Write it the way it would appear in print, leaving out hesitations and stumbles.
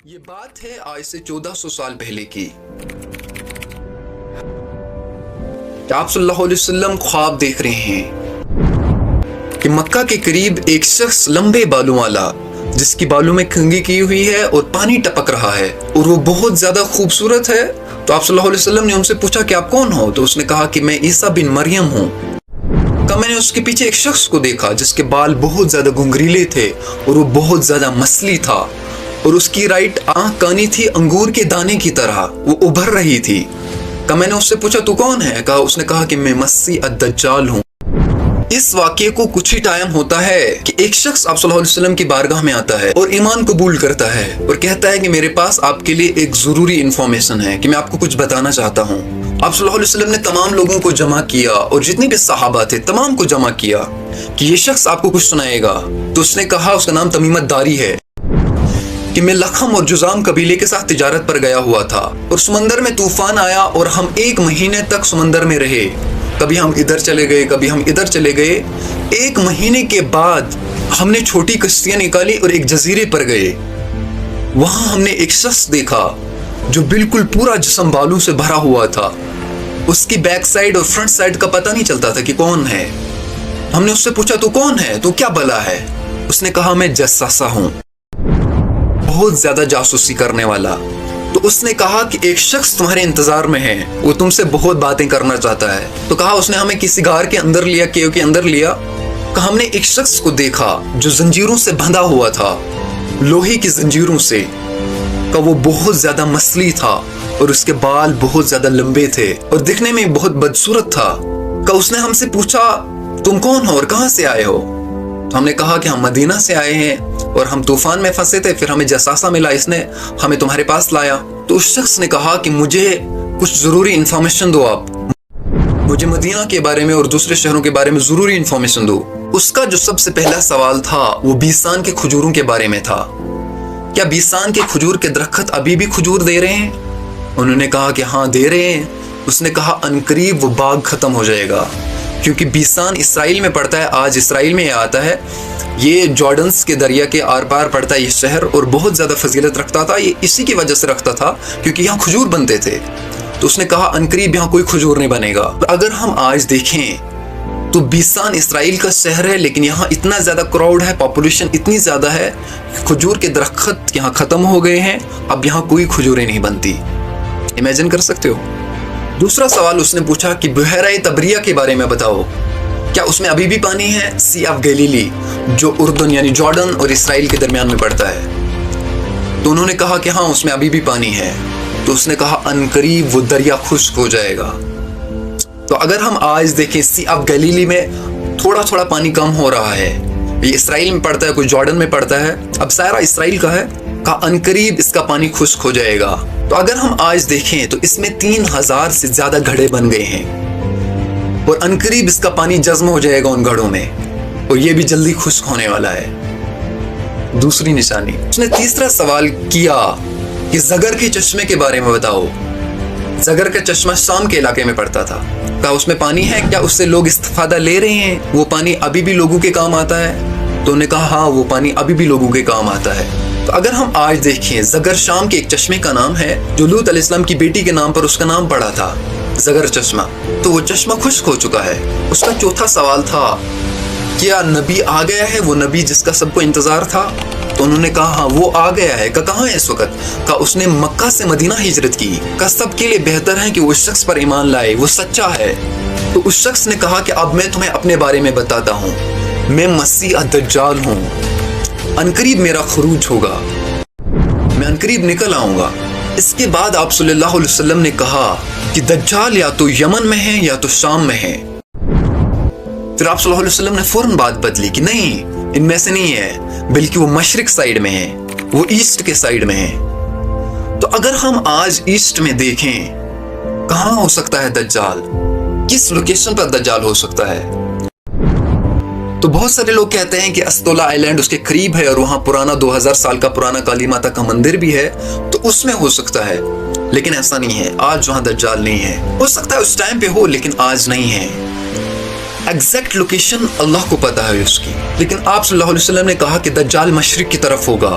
یہ بات ہے آج سے 1400 سال پہلے کی کہ آپ صلی اللہ علیہ وسلم خواب دیکھ رہے ہیں کہ مکہ کے قریب ایک شخص لمبے بالوں والا جس کی بالوں میں کنگھی کی ہوئی ہے اور پانی ٹپک رہا ہے اور وہ بہت زیادہ خوبصورت ہے. تو آپ صلی اللہ علیہ وسلم نے ان سے پوچھا کہ آپ کون ہو؟ تو اس نے کہا کہ میں عیسیٰ بن مریم ہوں. میں نے اس کے پیچھے ایک شخص کو دیکھا جس کے بال بہت زیادہ گنگریلے تھے اور وہ بہت زیادہ مسلی تھا اور اس کی رائٹ آنکھ کانی تھی انگور کے دانے کی طرح، وہ ابھر رہی تھی. میں نے اس سے پوچھا تو کون ہے؟ اس نے کہا کہ میں مسیح الدجال ہوں. اس واقعے کو کچھ ہی ٹائم ہوتا ہے کہ ایک شخص آپ صلی اللہ علیہ وسلم کی بارگاہ میں آتا ہے اور ایمان قبول کرتا ہے اور کہتا ہے کہ میرے پاس آپ کے لیے ایک ضروری انفارمیشن ہے کہ میں آپ کو کچھ بتانا چاہتا ہوں. آپ صلی اللہ علیہ وسلم نے تمام لوگوں کو جمع کیا اور جتنی بھی صحابہ تھے تمام کو جمع کیا کہ یہ شخص آپ کو کچھ سنائے گا. تو اس نے کہا، اس کا نام تمیمت داری ہے، کہ میں لخم اور جزام قبیلے کے ساتھ تجارت پر گیا ہوا تھا اور سمندر میں طوفان آیا اور ہم 1 مہینے تک سمندر میں رہے. کبھی ہم ادھر چلے گئے، کبھی ہم ادھر چلے گئے. 1 مہینے کے بعد ہم نے چھوٹی کشتیاں نکالی اور ایک جزیرے پر گئے. وہاں ہم نے ایک شخص دیکھا جو بالکل پورا جسم بالوں سے بھرا ہوا تھا. اس کی بیک سائڈ اور فرنٹ سائڈ کا پتہ نہیں چلتا تھا کہ کون ہے. ہم نے اس سے پوچھا تو کون ہے؟ تو کیا بلا ہے؟ اس نے کہا میں جساسہ ہوں، بہت زیادہ جاسوسی کرنے والا. تو اس نے کہا کہ ایک شخص تمہارے انتظار میں ہے، وہ تم سے بہت باتیں کرنا چاہتا ہے. تو کہا اس نے ہمیں کسی غار کے اندر لیا، کیو کے اندر لیا. کہ ہم نے ایک شخص کو دیکھا جو زنجیروں سے بندھا ہوا تھا، لوہے کی زنجیروں سے. کہ وہ بہت زیادہ مسلی تھا اور اس کے بال بہت زیادہ لمبے تھے اور دکھنے میں بہت بدصورت تھا. کہ اس نے ہم سے پوچھا تم کون ہو اور کہاں سے آئے ہو؟ تو ہم نے کہا کہ ہم مدینہ سے آئے ہیں اور ہم طوفان میں پھنسے تھے، پھر ہمیں جساسہ ملا، اس نے ہمیں تمہارے پاس لایا. تو اس شخص نے کہا کہ مجھے کچھ ضروری انفارمیشن دو، آپ مجھے مدینہ کے بارے میں اور دوسرے شہروں کے بارے میں ضروری انفارمیشن دو. اس کا جو سب سے پہلا سوال تھا وہ بیسان کے کھجوروں کے بارے میں تھا. کیا بیسان کے کھجور کے درخت ابھی بھی کھجور دے رہے ہیں؟ انہوں نے کہا کہ ہاں دے رہے ہیں. اس نے کہا عنقریب وہ باغ ختم ہو جائے گا، کیونکہ بیسان اسرائیل میں پڑتا ہے. آج اسرائیل میں آتا ہے، یہ جارڈنس کے دریا کے آر پار پڑتا ہے یہ شہر، اور بہت زیادہ فضیلت رکھتا تھا. یہ اسی کی وجہ سے رکھتا تھا کیونکہ یہاں کھجور بنتے تھے. تو اس نے کہا عنقریب یہاں کوئی کھجور نہیں بنے گا. اگر ہم آج دیکھیں تو بیسان اسرائیل کا شہر ہے، لیکن یہاں اتنا زیادہ کراؤڈ ہے، پاپولیشن اتنی زیادہ ہے، کھجور کے درخت یہاں ختم ہو گئے ہیں. اب یہاں کوئی کھجوریں نہیں بنتی. امیجن کر سکتے ہو. دوسرا سوال اس نے پوچھا کہ بحیرہ طبریہ کے بارے میں بتاؤ، کیا اس میں ابھی بھی پانی ہے؟ سی آف گلیلی جو اردن یعنی جارڈن اور اسرائیل کے درمیان میں پڑتا ہے. تو انہوں نے کہا کہ ہاں اس میں ابھی بھی پانی ہے. تو اس نے کہا عنقریب وہ دریا خشک ہو جائے گا. تو اگر ہم آج دیکھیں سی آف گلیلی میں تھوڑا تھوڑا پانی کم ہو رہا ہے، یہ اسرائیل میں پڑتا ہے، کوئی جارڈن میں پڑتا ہے، اب سارا اسرائیل کا ہے. کہ عنقریب اس کا پانی خشک ہو جائے گا. تو اگر ہم آج دیکھیں تو اس میں 3000 سے زیادہ گھڑے بن گئے ہیں اور عنقریب اس کا پانی جذب ہو جائے گا ان گھڑوں میں، اور یہ بھی جلدی خشک ہونے والا ہے. دوسری نشانی اس نے تیسرا سوال کیا کہ زگر کے چشمے کے بارے میں بتاؤ. زگر کا چشمہ شام کے علاقے میں پڑتا تھا. کیا اس میں پانی ہے؟ کیا اس سے لوگ استفادہ لے رہے ہیں؟ وہ پانی ابھی بھی لوگوں کے کام آتا ہے؟ تو انہوں نے کہا ہاں وہ پانی ابھی بھی لوگوں کے کام آتا ہے. تو اگر ہم آج دیکھیں زگر شام کے ایک چشمے کا نام ہے جو لوط علیہ السلام کی بیٹی کے نام پر اس کا نام پڑا تھا، زگر چشمہ. تو وہ چشمہ خشک ہو چکا ہے. اس کا چوتھا سوال تھا کیا نبی آ گیا ہے، وہ نبی جس کا سب کو انتظار تھا؟ تو انہوں نے کہا ہاں وہ آ گیا ہے. کہاں ہے اس وقت؟ کہ اس نے مکہ سے مدینہ ہجرت کی. کہ سب کے لیے بہتر ہے کہ وہ اس شخص پر ایمان لائے، وہ سچا ہے. تو اس شخص نے کہا کہ اب میں تمہیں اپنے بارے میں بتاتا ہوں، میں مسیح الدجال ہوں. عنقریب میرا خروج ہوگا، میں عنقریب نکل آؤں گا. اس کے بعد آپ صلی اللہ علیہ وسلم نے کہا کہ دجال یا تو یمن میں ہے یا تو شام میں ہے. پھر آپ صلی اللہ علیہ وسلم نے فوراً بات بدلی کہ نہیں، ان میں سے نہیں ہے، بلکہ وہ مشرق سائیڈ میں ہے، وہ ایسٹ کے سائیڈ میں ہے. تو اگر ہم آج ایسٹ میں دیکھیں کہاں ہو سکتا ہے دجال، کس لوکیشن پر دجال ہو سکتا ہے؟ تو بہت سارے لوگ کہتے ہیں کہ استولا آئی لینڈ اس کے قریب ہے اور وہاں پرانا 2000 سال کا پرانا کالی ماتا کا مندر بھی ہے، تو اس میں ہو سکتا ہے. لیکن ایسا نہیں ہے، آج وہاں دجال نہیں ہے. ہو سکتا ہے اس ٹائم پہ ہو لیکن آج نہیں ہے. ایگزیکٹ لوکیشن اللہ کو پتا ہے اس کی. لیکن آپ صلی اللہ علیہ وسلم نے کہا کہ دجال مشرق کی طرف ہوگا.